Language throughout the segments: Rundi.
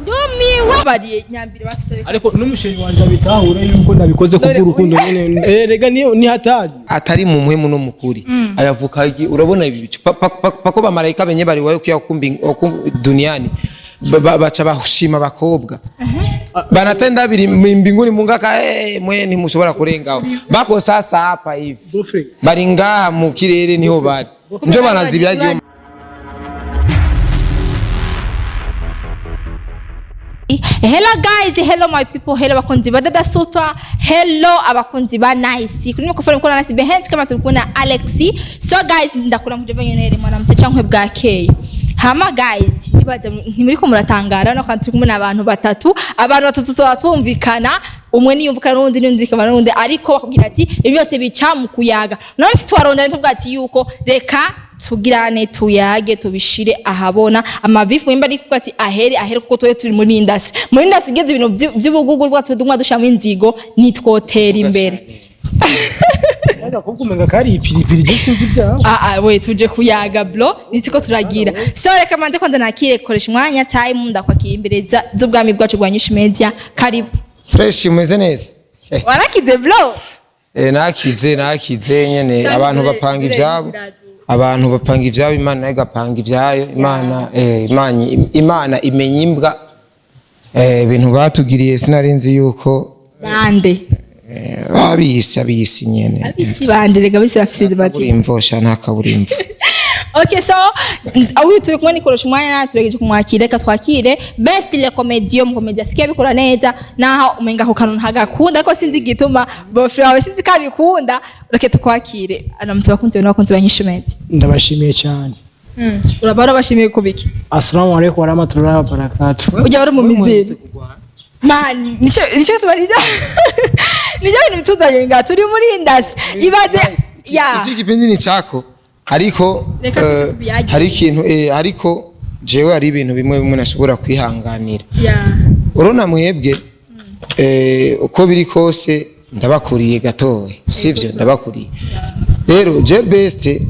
ndumiwe bariye nyambire basitaye ariko n'umusheri wanje abitahure yuko nabikoze kubw'urukundo nyene rega ni hatari atari mu muhemu no mukuri ayavuka urabona ibi pako bamarayika benye bari wayo kuyakumbi duniani bacha bahushima bakobwa banatenda biri mbinguni mungaka mwe ntimushobora kurengaho bako sasa hapa hivi Bofre bari ngaha mu kirere niho bari njo banazibyagiye. Hello guys, hello my people, hello bakunzi badada sotwa, hello abakunzi ba nice. Kuri mukofoni mkona nasi behenzi kama tulikuwa Alexi. So guys, ndakura mujeva nyene mwanamte chankwe bwa K. Hama guys, nibaza ntimuriko muratangara no kandi kumwe nabantu batatu twumvikana umwe niyumvikana n'undi n'undikana n'undi ariko bakubwira ati ibi byose bica mu kuyaga. None si twaronda tuvuga ati yuko reka tugirane tuyage tubishire ahabona amabifu wimba ariko ati ahere kuko twe turi muri industry ugeze ibintu by'ubugugu bwatwe dumwa dushamo inzigo nitwotera imbere. Nada kugumenga kari ipiripiri gisinzi byaho we tuje kuyaga bro nitiko turagira. So reka manze kwanda nakire koresha umwanya time ndakwakira imbere z'ubwami bwacu bwa Nyishu Media. Karibu Fresh umeze neza warakize bro nakize nyene abantu bapanga ivyabo abantu bapanga ivyabo Imana igapanga ivyayo Imana imenya imbwa ibintu batugiriye sinarinzi yuko bande abisi nyene abisi bande rega bisi bafise bati imvosha nta kaburimbo. Okay, so awi turi kumwe nikoresha umwanya turegeje kumwakira reka twakire best le comedy mu comedy sikia bikora neza naho umenga ko kantu ntagakunda ariko sinzi gituma Bofre wawe sinzi kabikunda reke tukwakire anamutse bakunze n'abakunze ba Nyishu Media. Ndabashimiye cyane urabara bashimiye kubiki. Assalamu alaykum wa rahmatullahi wa barakatuh. Ujya uri mu mizero man nico tubariza nijo bintu tuzanye nga turi muri industry ibaze ya iki kipindi ni chako ariko hari ikintu ariko jewe ari ibintu bimwe nashobora kwihanganira urona mwebwe uko biri kose ndabakuriye gatowe sivyo ndabakuriye rero je best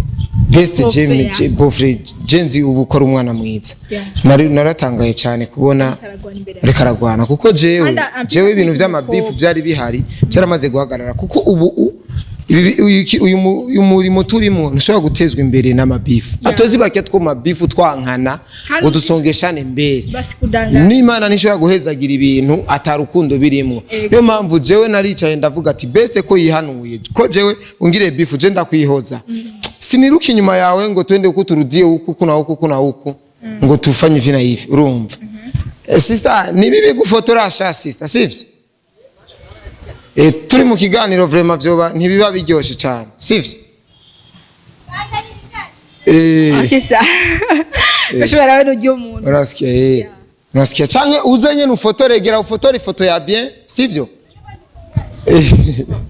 je Bofre jenzi ubukora umwana mwiza naratangaye cyane kubona reka aragwana kuko jewe ibintu vy'amabifu byari bihari byaramaze guhagarara kuko ubu uyu murimo turimo ntushobora gutezwa imbere n'amabifu atozi bakiye two mabifu twankana ngo dusongeshane imbere n'Imana nishobora guhezagira ibintu atarukundo birimo. Niyo mpamvu jewe naricaye ndavuga ati best ko yihanuye ko jewe ungire bifu je ndakwihoza siniruka inyuma yawe ngo twende uko turudiye uko na uko ngo tufanye vina hivi urumva. Sister ni bibi gufotora sha sister sivyo turi mu kiganiro vraiment vyoba ntibiba biryoshe cyane sivyo. Okay sa bashobora we n'ujyo umuntu urasikia canke uzanye n'ufotoregera ufotore ifoto ya bien sivyo.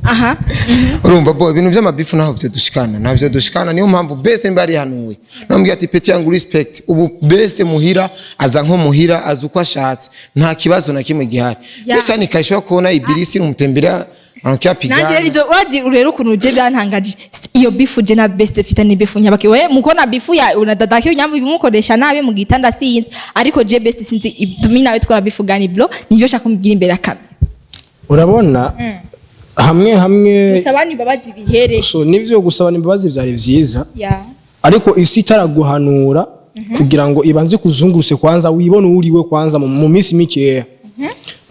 Aha urumva bo ibintu vy'amabifu naho navyo dushikana niyo mpamvu best mbari hanuwe nambwiye ati peti yangu respect ubu best muhira aza nko muhira azuko ashatse nta kibazo na kimwe gihari bisa nikashobora kubona ibirisi n'umutembera anokya pigana nanjye rero wazi urero ukuntu je byantangaje iyo bifu je na best fita ni bifu nyabake we mukona bifu ya unadadake unyambu bimukoresha nabe mu gitanda sinzi ariko je best sinzi tumi nawe twara bifu gani bro nivyo shaka kumbwira imbere akabe urabona hamwe gusabana imbabazi bihere so nivyo gusabana imbabazi byari vyiza ariko isi itaraguhanura kugira ngo ibanze kuzunguruse kwanza wibone uriwe kwanza mu minsi mikeya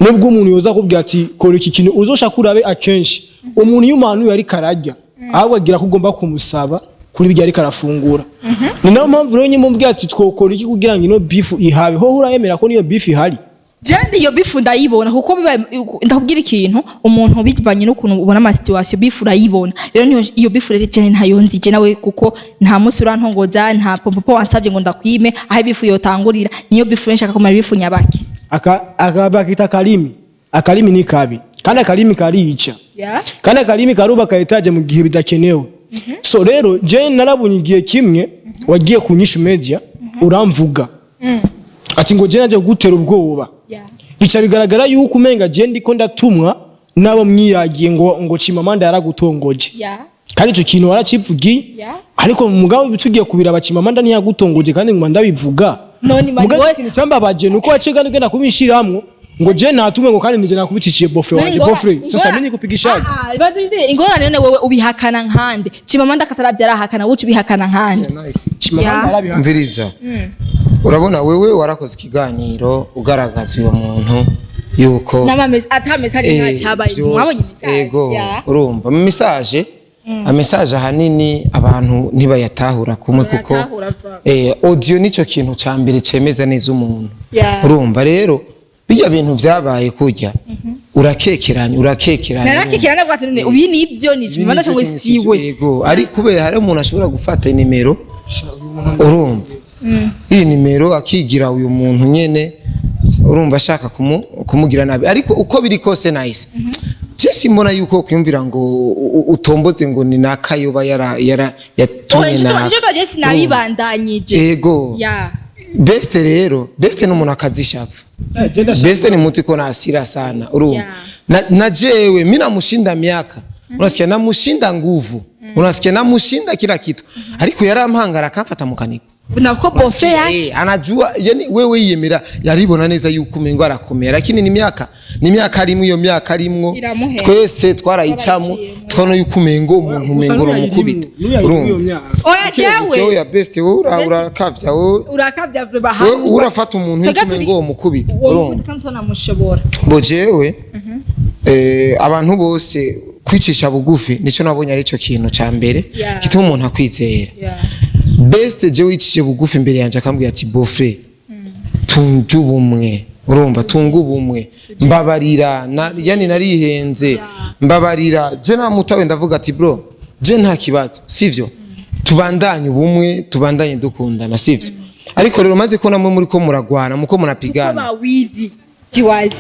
nubwo umuntu yoza kubwira ati kora iki kintu uzosha kurabe akenshi umuntu y'umanu yari karajya ahubwo agira ko ugomba kumusaba kuri bijya ari karafungura ni nayo mpamvu rero nyine mubwira ati twokora iki kugira ngo ino beef ihabe ho urayemera ko niyo beef ihari. Jende iyo bifu ndayibona kuko ndakubwira ikintu umuntu bivanye n'ukuntu ubona ama situation bifu urayibona rero niyo iyo bifu rero je ntayonzije nawe kuko nta musi urantongoza nta popo wansabye ngo ndakwime aho bifu yotangurira niyo bifu nshaka kumara bifu nyabaki akabakita akalimi ni kabi kandi akalimi karica kandi akalimi karuba kayetaje mu gihe bidakenewe. So rero je narabunye igihe kimwe wagiye ku Nyishu Media uramvuga ati ngo je naje gutera ubwoba bica bigaragara yuko umenga je ndiko ndatumwa nabo mwiyagiye ngo Chimamanda yaragutongoje kandi ico kintu waracivugiye ariko mugabo bitugiye kubira Chimamanda ntiyagutongoje kandi ngo ndabivuga none mani mugabe ikintu cyambabaje nuko wacega ngenda kubishiramwo ngo je natume ngo kandi nije nakubiticiye Bofre wanje Bofre sasa nini kupigishaje ingorane none wewe ubihakana nkande Chimamanda katarabyara hakana wuci bihakana nkande Chimamanda arabihakana mviriza urabona wewe warakoze ikiganiro ugaragaza uyo muntu yuko namameze atameze hari nka cyabaye mwabonye ego urumva mu message amessage hanini abantu ntibayatahura kumwe kuko audio nico kintu cyambere cemeza neza umuntu urumva rero bijya bintu byabaye kujya urakekeranya narakekeranya bwate none ubi nibyo ni Chimamanda cyo siwe yego ari kubera hari umuntu ashobora gufata nimero urumva iyi nimero akigira uyu muntu nyene urumva ashaka kumugira nabi ariko uko biri kose nice Jesi mbona yuko kwiyumvira ngo utomboze ngo ni nakayoba yatumye na Oje Jesi nabibandanyije yego best rero best no umuntu akazishavu best ni mtu iko na hasira sana urumva na jewe mimi namushinda miaka unasikia namushinda nguvu unasikia namushinda kila kitu ariko yarampangara akamfata mukaniko nako Bofre anajua yani wewe yiyemera yaribona neza yuko umengo arakomera lakini ni myaka arimwe iyo myaka arimwo twese twarayicamo twano yuko umengo umuntu umengo no mukubita oya jewe ya best urakavya baha urafata umuntu yuko umengo mukubita urumva Murashobora bo jewe abantu bose kwicisha bugufi nico nabonye ari cyo kintu ca mbere kituma umuntu akwizera best je wicije bugufi imbere yanje akambwira ati Bofre tunjubumwe urumva tungubumwe mbabarira yani narihenze mbabarira je namutawe ndavuga ati bro je nta kibazo sivyo tubandanye ubumwe tubandanye dukundana sivyo ariko rero maze ko namwe muri ko muragwana muko munapigana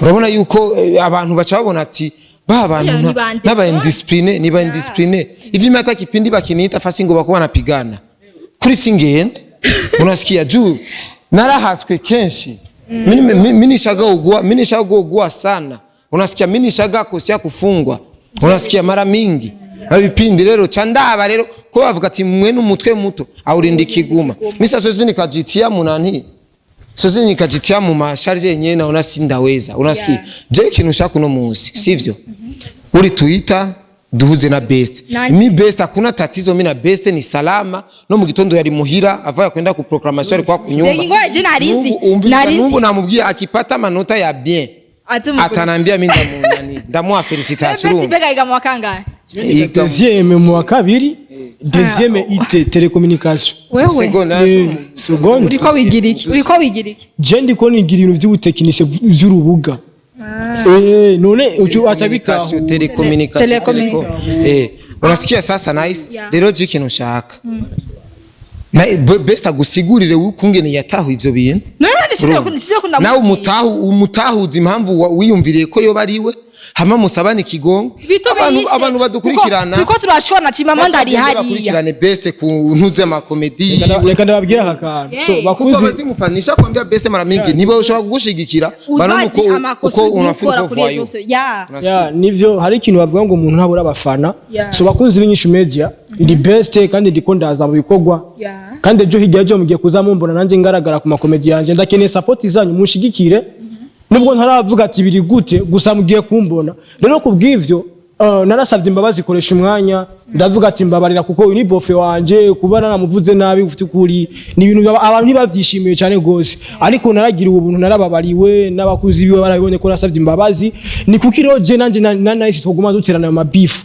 urabona yuko abantu baca babona ati abantu naba indiscipline niba indiscipline hivi mata kipindi bakiniita fasi ngo bakubana pigana kuri singende unasikia juu narahaswe kenshi mimi nishaga ugua sana unasikia mimi nishaga kosia kufungwa unasikia mara mingi abipindi rero candaba rero ko bavuga ati mwe n'umutwe muto awurinda ikiguma misa sozi nikajitia munani sozi nikajitia mu masharge nyene unasindaweza unasikia je ikintu ushaka uno munsi sivyo uri tuita duhuze na best mi best hakuna tatizo mimi na best ni salama no mu gitondo yari muhira avaya kwenda ku proclamation kwa kunyumba n'ubu namubwiye akipata manota ya bien atanambia mimi ndamwa felicitation urumva bega mu wakanga deuxième mu wakabiri deuxième ite télécommunication seconde uriko wigiriki je ndiko nigira ibintu by'ubutekinise by'urubuga none atabika telecommunication unasikia sasa nice rero je kintu ushaka na best agusigurire ukungene yatahu ivyo bintu nawe umutahuza impamvu wiyumviriye ko yo bariwe hama musabani kigongo abantu badukurikirana tuko turashona Chimamanda ari hariya bakurikirane best ku ntuze ma comedy reka ndababwira hakana so bakuzi bazimufanisha kwambia best mara mingi niba ushaka kugushigikira bana uko unafika kwa ya nivyo hari ikintu bavuga ngo umuntu ntabura abafana so bakunzi b'inyishu media ndi best kandi ndikondaza mu bikogwa kandi ejo hirya ejo mugiye kuzamumbona nanje ngaragara ku ma comedy yanje ndakeneye support zanyu mushigikire nubwo ntaravuga ati biri gute gusa mugiye kumbona rero kubw'ivyo narasavye imbabazi koresha umwanya ndavuga ati mbabarira kuko uyu ni Bofre wanje kubana namuvuze nabi ufite kuri ni ibintu abantu ntibavyishimiye cyane gose ariko naragira ubuntu narababariwe n'abakuzi biwe barabibonye ko nasavye imbabazi ni kuki rero je nanje nice tuguma duterana mu mabifu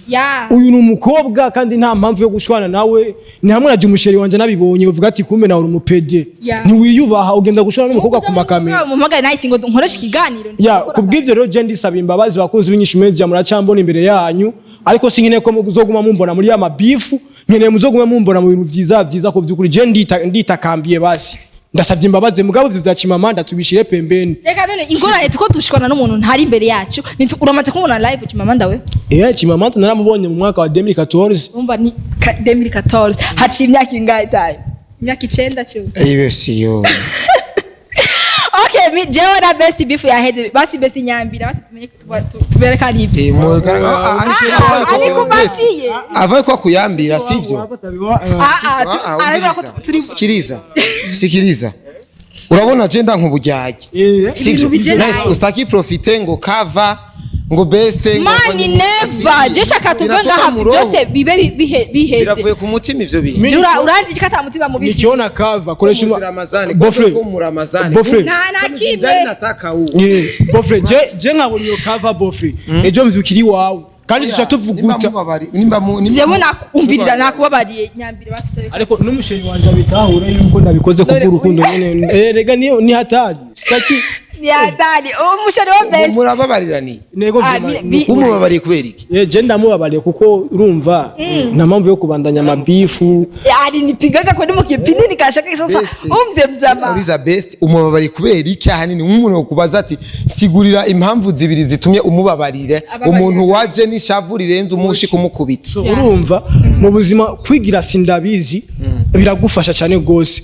uyu ni umukobwa kandi nta mpamvu yo gushwana nawe ni hamwe na umusheri wanje nabibonye uvuga ati kumbe nawe urumupede ntiwiyubaha ugenda gushwana n'umukobwa ku makamera umugabo nice ngo nkoresha ikiganiro kubw'ivyo rero je ndisaba imbabazi bakunzi b'inyishu media muracambona imbere yanyu ariko sinkine ko muzoguma mumbona muri ya mabifu nkene muzoguma mumbona mu bintu vyiza ko vyukuri je nditakambiye basi ndasavye imbabazi mugabo vya Chimamanda tubishire pembeni reka none ingorane tuko dushikana n'umuntu ntari imbere yacu uramaze kumubona live Chimamanda we Chimamanda naramubonye mu mwaka wa 2014 umva ni 2014 haciye imyaka ingahe tayo imyaka 9 cyo ibe siyo okay mi jewe na best beef ya head basi best nyambira basi tumenye tubereka lips ava kwa kuyambira sivyo sikiliza urabona je nda nk'ubujyaje sivyo nice ustaki profiter ngo cover ngo best mani never je shaka tuvenga hamwe byose bibe biheze biravuye ku mutima ivyo bintu uranzi ikata mutima mu bizi nikiona cover koresha Bofre mu Ramazani Bofre na kibe nataka u Bofre je nkabonye yo cover Bofre ejo mvyukiri wawe kandi tuvuguta jewe nakumvirira nakubabariye nyambire basitabe ariko n'umusheri wanje abitahure yuko nabikoze kubw'urukundo nyene rega ni hatari sitaki ya dali umusheri wa best murababarirani nego umubabariye kubera iki je ndamubabariye kuko urumva nta mpamvu yo kubandanya amabifu ari nipigaga ko nimukipindi nikashaka isasa umze mjama uriza best umubabariye kubera iki hanini umuntu kubaza ati sigurira impamvu zibiri zitumye umubabarire umuntu waje n'ishavu rirenze umushi kumukubita so urumva mu buzima kwigira sindabizi biragufasha cyane gose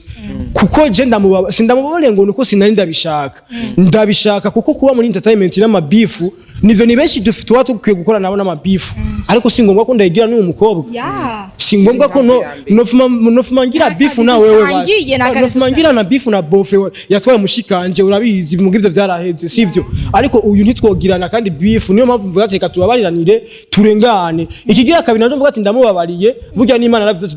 kuko je sindamubabariye ngo nuko sinari ndabishaka kuko kuba muri entertainment n'amabifu nivyo ni benshi dufite watukwiye gukora nabo n'amabifu ariko singombwa ko ndayigira n'uwo mukobwa singombwa ko nofuma ngira bifu na wewe nofuma ngira na bifu na Bofre yatwaye mushikanje urabizi mu givyo vyaraheze sivyo ariko uyu ntitwogirana kandi bifu niyo mpamvu mvuga ati katubabariranire turengane ikigira kabiri nando mvuga ati ndamubabariye burya n'Imana aravuze ati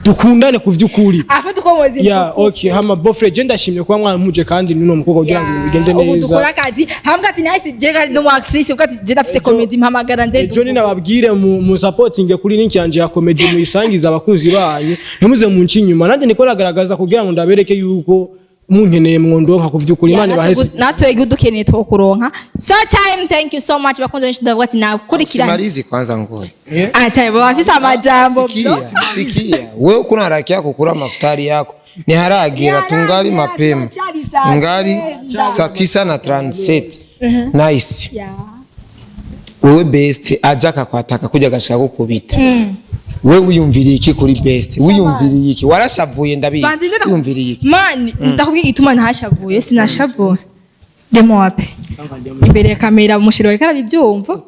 dukundane kuvyukuri afite uko muzi okay hama Bofre je ndashimye kuba mwamuje kandi n'uno mukobwa kugira ngo bigende neza dukora akazi hamwe ati nice je kandi no actrice ukati je ndafite comedy mpamagara nze John nababwire mu supporting kuri link yanje ya comedy muyisangiza abakunzi banyu ntimuze munci inyuma nanje niko nagaragaza kugira ngo ndabereke yuko munkeneye mwondonka kuvyukuri Imana baheze natwe gudukeneye to kuronka so time thank you so much bakunze benshi ndavuga ati nakurikirana Marizi kwanza ngoye ata bafise amajambo sikia wewe kuna haraki yako kula mafutari yako ni haragira tungali mapema ngali saa 9:37 nice wewe best ajaka kwataka kuja gashaka gukubita wewe uyumviriye iki kuri best uyumviriye iki warashavuye ndabizi uyumviriye iki mani ndakubwiye ituma ntahashavuye sinashavuye demo wape imbere ya kamera umushiro wari karabivyumva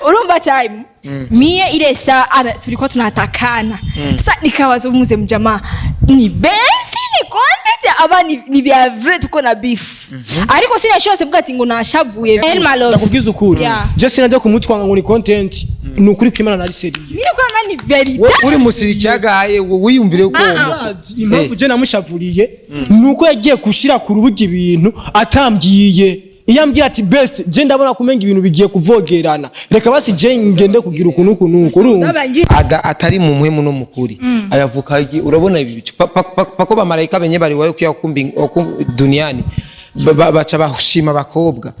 urumva time mie ile saa tulikuwa tunatakana sasa nikawaza umuze mjamaa ni besi ni content aba ni vya vrai tuko na beef ariko sina shose bwa ati ngo nashavuye el malo ndakugize ukuri je sinajya kumutwanga ngo ni content nukuri kwimana nari seriye mie kwa nani verite uri musiriki yagaye wiyumvire uko impamvu je namushavuriye nuko yagiye kushira ku rubuga ibintu atambwiye iyambwira ati best je ndabona kumenga ibintu bigiye kuvogerana reka basi je ngende kugira ukuntu urumva atari mu muhemu no mukuri ayavuka urabona ibi pako bamarayika benye bari wayo kuyakumbi duniani bacha bahushima bakobwa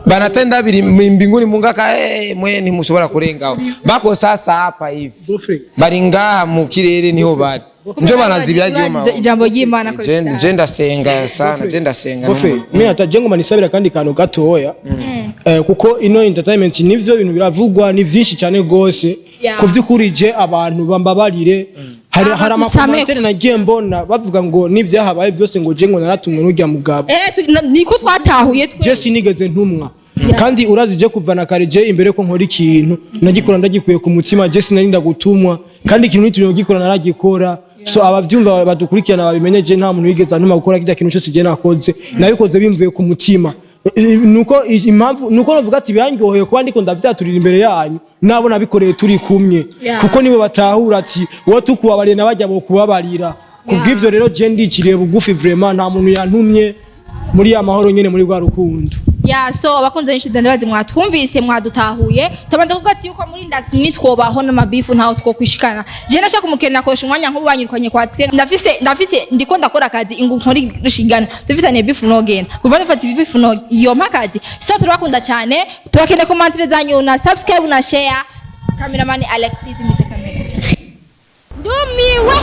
banatenda biri mbinguni mungaka mwe ntimushobora kurengaho bako sasa hapa hivi bari ngaha mu kirere niho bari njo banazibyagiye ma ijambo y'Imana ko je ndasenga sana je ndasenga mimi atajengo manisabira kandi kano gatoya kuko ino entertainment nivyo bintu biravugwa ni vyinshi cyane gose kuvyukurije abantu bambabarire hari amakomantere nagiye mbona bavuga ngo nivyahabaye byose ngo je ngo naratumwe n'ujya mugabo niko twatahuye twe je sinigeze ntumwa kandi urazije kuvana kareje imbere ko nkora ikintu nagikora ndagikuye ku mutima je sinarinda gutumwa kandi ikintu nityo gikora naragikora so abavyumva badukurikirana babimenye je nta muntu wigeze antuma gukora kida kintu cyose je nakoze nabikoze bimvuye ku mutima nuko impamvu nuko navuga ati birangyoheye kuba ndiko ndavyaturira imbere yanyu nabo nabikoreye turi kumwe kuko nibo batahura ati wo tukubabariye nabajya bo kubabarira kubw'ivyo rero je ndiciriye bugufi vraiment nta muntu yantumye muri amahoro nyene muri rwa rukundo so abakunze inshinda ndabazi mwatwumvise mwadutahuye tabanda kuvuga ati yuko muri industry nitwobaho n'amabifu ntaho twokwishikana je nashaka kumukena koresha umwanya nko banyirukanye kwa Tsena ndafise ndiko ndakora akazi ingu nkori rushingana dufitanye bifu no genda kuva nifata bifu no iyo mpakazi so turabakunda cyane turakende komantire zanyu na subscribe na share cameraman Alexis mite kamera ndumiwe